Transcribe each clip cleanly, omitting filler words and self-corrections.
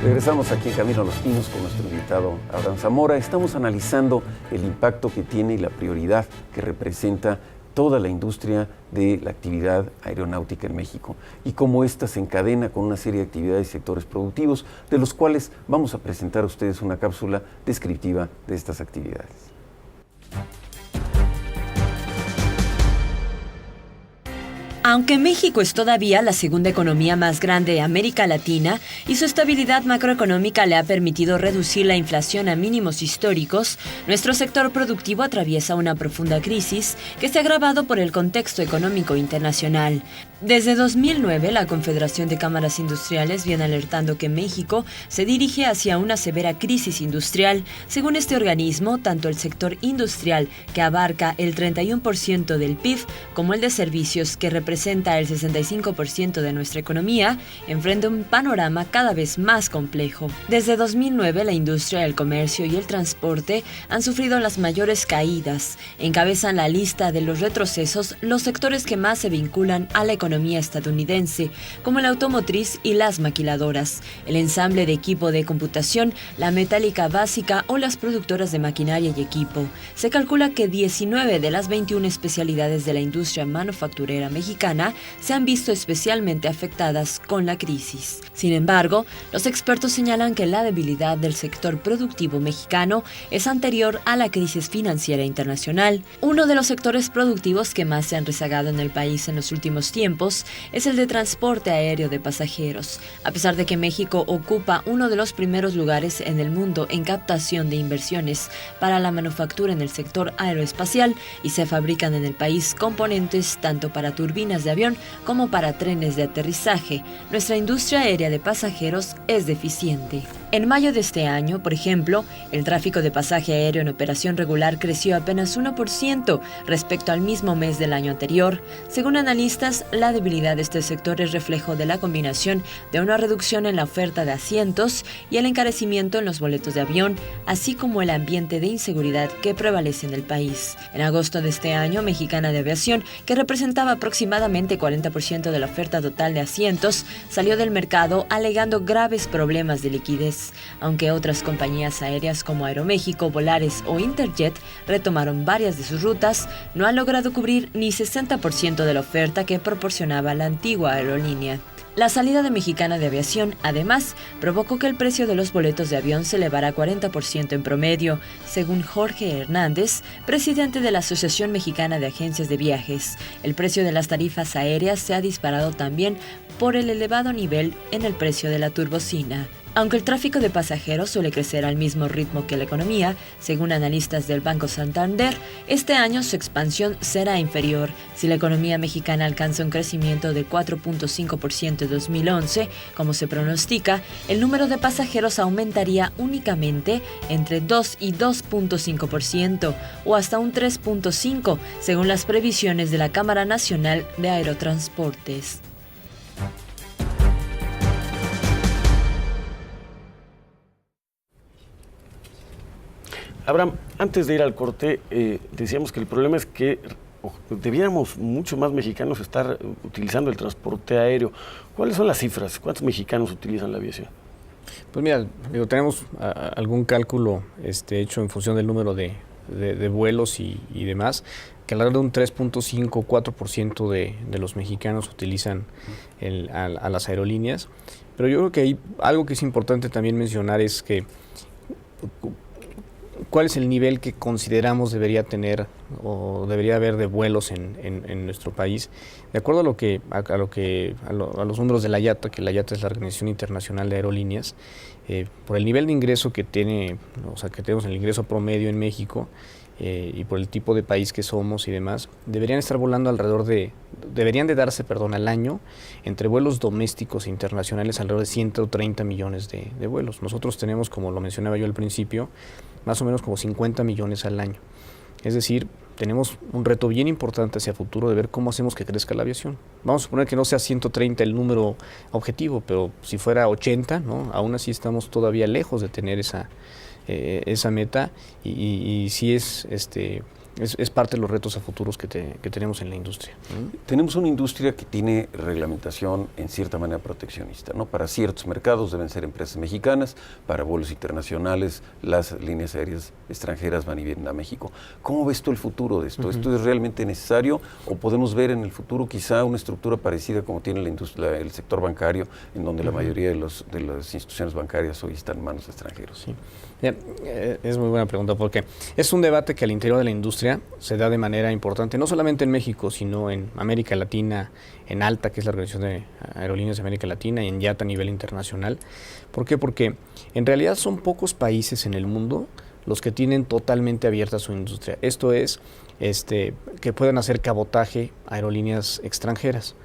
Regresamos aquí en Camino a los Pinos con nuestro invitado Abraham Zamora. Estamos analizando el impacto que tiene y la prioridad que representa toda la industria de la actividad aeronáutica en México y cómo ésta se encadena con una serie de actividades y sectores productivos, de los cuales vamos a presentar a ustedes una cápsula descriptiva de estas actividades. Aunque México es todavía la segunda economía más grande de América Latina y su estabilidad macroeconómica le ha permitido reducir la inflación a mínimos históricos, nuestro sector productivo atraviesa una profunda crisis que se ha agravado por el contexto económico internacional. Desde 2009, la Confederación de Cámaras Industriales viene alertando que México se dirige hacia una severa crisis industrial. Según este organismo, tanto el sector industrial, que abarca el 31% del PIB, como el de servicios, que representa el 65% de nuestra economía, enfrenta un panorama cada vez más complejo. Desde 2009, la industria, el comercio y el transporte han sufrido las mayores caídas. Encabezan la lista de los retrocesos los sectores que más se vinculan a la economía estadounidense, como la automotriz y las maquiladoras, el ensamble de equipo de computación, la metálica básica o las productoras de maquinaria y equipo. Se calcula que 19 de las 21 especialidades de la industria manufacturera mexicana se han visto especialmente afectadas con la crisis. Sin embargo, los expertos señalan que la debilidad del sector productivo mexicano es anterior a la crisis financiera internacional. Uno de los sectores productivos que más se han rezagado en el país en los últimos tiempos es el de transporte aéreo de pasajeros. A pesar de que México ocupa uno de los primeros lugares en el mundo en captación de inversiones para la manufactura en el sector aeroespacial y se fabrican en el país componentes tanto para turbinas de avión como para trenes de aterrizaje, nuestra industria aérea de pasajeros es deficiente. En mayo de este año, por ejemplo, el tráfico de pasaje aéreo en operación regular creció apenas 1% respecto al mismo mes del año anterior. Según analistas, la debilidad de este sector es reflejo de la combinación de una reducción en la oferta de asientos y el encarecimiento en los boletos de avión, así como el ambiente de inseguridad que prevalece en el país. En agosto de este año, Mexicana de Aviación, que representaba aproximadamente 40% de la oferta total de asientos, salió del mercado alegando graves problemas de liquidez. Aunque otras compañías aéreas como Aeroméxico, Volaris o Interjet retomaron varias de sus rutas, no han logrado cubrir ni 60% de la oferta que proporcionaba la antigua aerolínea. La salida de Mexicana de Aviación, además, provocó que el precio de los boletos de avión se elevara 40% en promedio, según Jorge Hernández, presidente de la Asociación Mexicana de Agencias de Viajes. El precio de las tarifas aéreas se ha disparado también por el elevado nivel en el precio de la turbocina. Aunque el tráfico de pasajeros suele crecer al mismo ritmo que la economía, según analistas del Banco Santander, este año su expansión será inferior. Si la economía mexicana alcanza un crecimiento de 4.5% en 2011, como se pronostica, el número de pasajeros aumentaría únicamente entre 2 y 2.5% o hasta un 3.5%, según las previsiones de la Cámara Nacional de Aerotransportes. Abraham, antes de ir al corte, decíamos que el problema es que debiéramos mucho más mexicanos estar utilizando el transporte aéreo. ¿Cuáles son las cifras? ¿Cuántos mexicanos utilizan la aviación? Pues mira, tenemos algún cálculo hecho en función del número de vuelos y demás, que alrededor de un 3.5 4% de los mexicanos utilizan a las aerolíneas. Pero yo creo que hay algo que es importante también mencionar es que ¿cuál es el nivel que consideramos debería tener o debería haber de vuelos en nuestro país? De acuerdo a los números de la IATA, que la IATA es la Organización Internacional de Aerolíneas, por el nivel de ingreso que tiene, o sea, que tenemos el ingreso promedio en México y por el tipo de país que somos y demás, deberían de darse al año entre vuelos domésticos e internacionales alrededor de 130 millones de vuelos. Nosotros tenemos, como lo mencionaba yo al principio, más o menos como 50 millones al año. Es decir, tenemos un reto bien importante hacia futuro de ver cómo hacemos que crezca la aviación. Vamos a suponer que no sea 130 el número objetivo, pero si fuera 80, ¿no? Aún así estamos todavía lejos de tener esa meta y sí es es parte de los retos a futuros que tenemos en la industria. Tenemos una industria que tiene reglamentación en cierta manera proteccionista, ¿no? Para ciertos mercados deben ser empresas mexicanas, para vuelos internacionales las líneas aéreas extranjeras van y vienen a México. ¿Cómo ves tú el futuro de esto? ¿Esto es realmente necesario o podemos ver en el futuro quizá una estructura parecida como tiene la industria, el sector bancario, en donde la mayoría de las instituciones bancarias hoy están en manos de extranjeros? Sí. Es muy buena pregunta porque es un debate que al interior de la industria se da de manera importante, no solamente en México, sino en América Latina, en ALTA, que es la Organización de Aerolíneas de América Latina, y en IATA a nivel internacional. ¿Por qué? Porque en realidad son pocos países en el mundo los que tienen totalmente abierta su industria. Esto es, que puedan hacer cabotaje a aerolíneas extranjeras.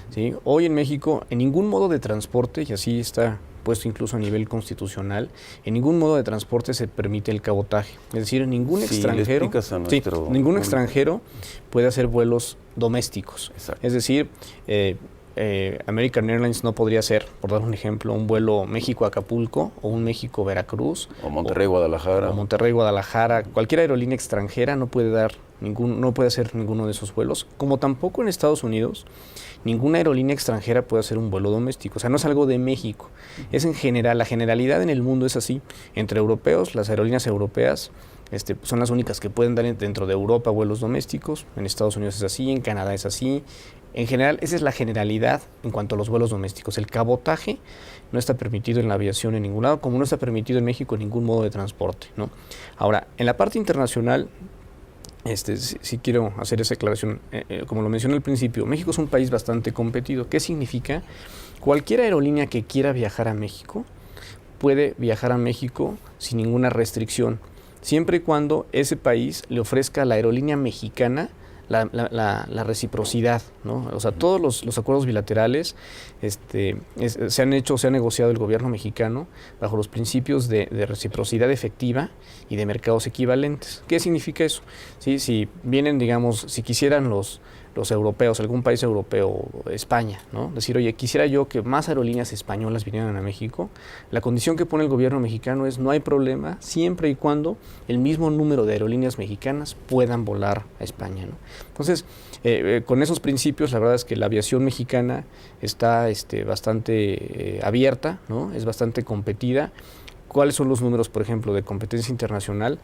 ¿Sí? Hoy en México, en ningún modo de transporte, y así está puesto incluso a nivel constitucional, en ningún modo de transporte se permite el cabotaje. Es decir, ningún extranjero puede hacer vuelos domésticos. Exacto. Es decir, American Airlines no podría hacer, por dar un ejemplo, un vuelo México-Acapulco o un México-Veracruz. O Monterrey-Guadalajara. O Monterrey-Guadalajara. Cualquier aerolínea extranjera no puede hacer ninguno de esos vuelos, como tampoco en Estados Unidos ninguna aerolínea extranjera puede hacer un vuelo doméstico. O sea, no es algo de México. Es en general, la generalidad en el mundo es así. Entre europeos, las aerolíneas europeas son las únicas que pueden dar dentro de Europa vuelos domésticos. En Estados Unidos es así, en Canadá es así. En general, esa es la generalidad en cuanto a los vuelos domésticos. El cabotaje no está permitido en la aviación en ningún lado, como no está permitido en México en ningún modo de transporte, ¿no? Ahora, en la parte internacional, sí quiero hacer esa aclaración. Como lo mencioné al principio, México es un país bastante competido. ¿Qué significa? Cualquier aerolínea que quiera viajar a México puede viajar a México sin ninguna restricción, siempre y cuando ese país le ofrezca a la aerolínea mexicana la reciprocidad, ¿no? O sea, todos los acuerdos bilaterales se han negociado el gobierno mexicano bajo los principios de reciprocidad efectiva y de mercados equivalentes. ¿Qué significa eso? ¿Sí? Si vienen, digamos, si quisieran los europeos, algún país europeo, España, ¿no? Decir, oye, quisiera yo que más aerolíneas españolas vinieran a México, la condición que pone el gobierno mexicano es no hay problema siempre y cuando el mismo número de aerolíneas mexicanas puedan volar a España, ¿no? Entonces, con esos principios, la verdad es que la aviación mexicana está bastante abierta, ¿no? Es bastante competida. ¿Cuáles son los números, por ejemplo, de competencia internacional?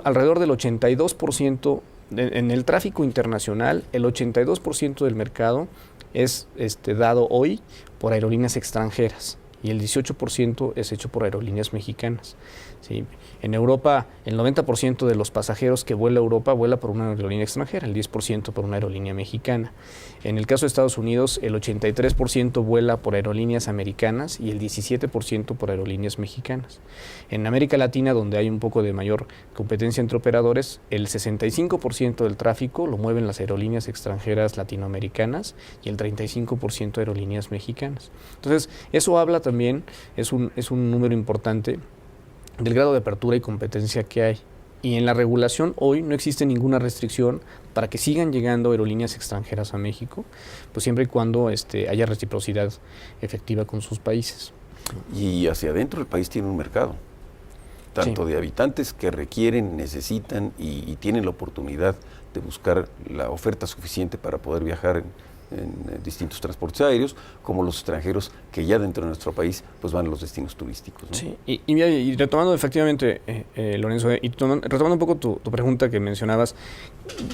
Alrededor del 82%, en el tráfico internacional, el 82% del mercado es dado hoy por aerolíneas extranjeras y el 18% es hecho por aerolíneas mexicanas. ¿Sí? En Europa, el 90% de los pasajeros que vuela a Europa vuela por una aerolínea extranjera, el 10% por una aerolínea mexicana. En el caso de Estados Unidos, el 83% vuela por aerolíneas americanas y el 17% por aerolíneas mexicanas. En América Latina, donde hay un poco de mayor competencia entre operadores, el 65% del tráfico lo mueven las aerolíneas extranjeras latinoamericanas y el 35% aerolíneas mexicanas. Entonces, eso habla también, es un número importante del grado de apertura y competencia que hay. Y en la regulación hoy no existe ninguna restricción para que sigan llegando aerolíneas extranjeras a México, pues siempre y cuando haya reciprocidad efectiva con sus países. Y hacia adentro el país tiene un mercado, tanto de habitantes que requieren, necesitan y tienen la oportunidad de buscar la oferta suficiente para poder viajar en distintos transportes aéreos, como los extranjeros que ya dentro de nuestro país pues van a los destinos turísticos, ¿no? Sí, y retomando efectivamente, Lorenzo, retomando un poco tu pregunta que mencionabas,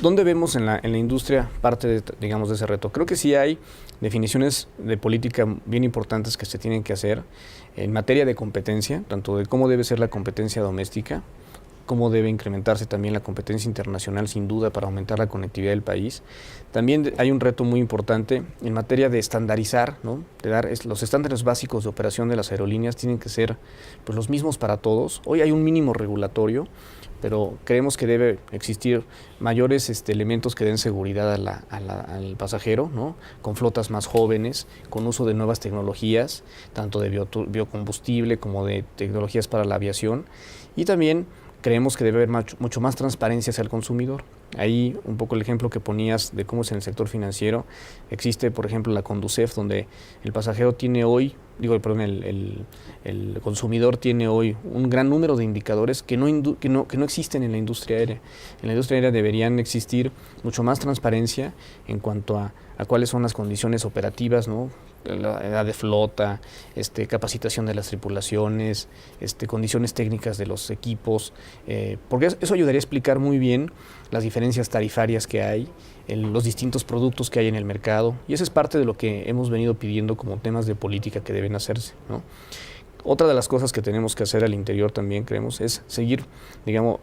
¿dónde vemos en la industria parte de ese reto? Creo que sí hay definiciones de política bien importantes que se tienen que hacer en materia de competencia, tanto de cómo debe ser la competencia doméstica, cómo debe incrementarse también la competencia internacional, sin duda, para aumentar la conectividad del país. También hay un reto muy importante en materia de estandarizar, ¿no? De dar los estándares básicos de operación de las aerolíneas tienen que ser pues, los mismos para todos. Hoy hay un mínimo regulatorio, pero creemos que debe existir mayores elementos que den seguridad al pasajero, ¿no? Con flotas más jóvenes, con uso de nuevas tecnologías, tanto de biocombustible como de tecnologías para la aviación. Y también creemos que debe haber mucho más transparencia hacia el consumidor. Ahí un poco el ejemplo que ponías de cómo es en el sector financiero. Existe, por ejemplo, la Conducef, donde el pasajero tiene hoy el consumidor tiene hoy un gran número de indicadores que no existen en la industria aérea. En la industria aérea deberían existir mucho más transparencia en cuanto a cuáles son las condiciones operativas, ¿no? La edad de flota, capacitación de las tripulaciones, condiciones técnicas de los equipos, porque eso ayudaría a explicar muy bien las diferencias tarifarias que hay, los distintos productos que hay en el mercado, y eso es parte de lo que hemos venido pidiendo como temas de política que deben hacerse, ¿no? Otra de las cosas que tenemos que hacer al interior también, creemos, es seguir,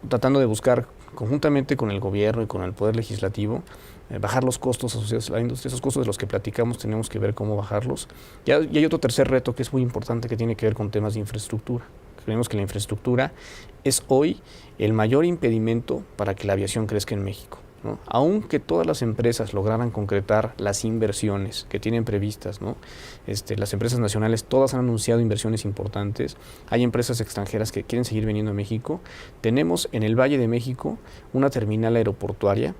tratando de buscar conjuntamente con el gobierno y con el Poder Legislativo, bajar los costos asociados a la industria. Esos costos de los que platicamos tenemos que ver cómo bajarlos. Y hay otro tercer reto que es muy importante, que tiene que ver con temas de infraestructura. Creemos que la infraestructura es hoy el mayor impedimento para que la aviación crezca en México, ¿no? Aunque todas las empresas lograran concretar las inversiones que tienen previstas, ¿no? Las empresas nacionales todas han anunciado inversiones importantes. Hay empresas extranjeras que quieren seguir viniendo a México. Tenemos en el Valle de México una terminal aeroportuaria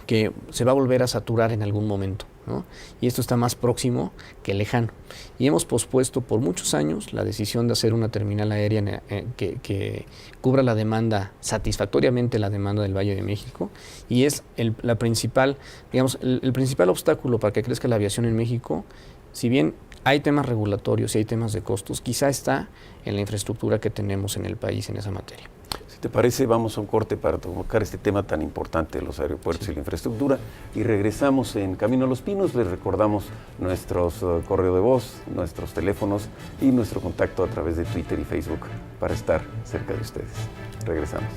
que se va a volver a saturar en algún momento, ¿no? Y esto está más próximo que lejano. Y hemos pospuesto por muchos años la decisión de hacer una terminal aérea que cubra la demanda, satisfactoriamente la demanda del Valle de México, y es el principal obstáculo para que crezca la aviación en México. Si bien hay temas regulatorios y hay temas de costos, quizá está en la infraestructura que tenemos en el país en esa materia. Si te parece, vamos a un corte para tocar este tema tan importante de los aeropuertos y la infraestructura, y regresamos en Camino a los Pinos. Les recordamos nuestros correo de voz, nuestros teléfonos y nuestro contacto a través de Twitter y Facebook para estar cerca de ustedes. Regresamos.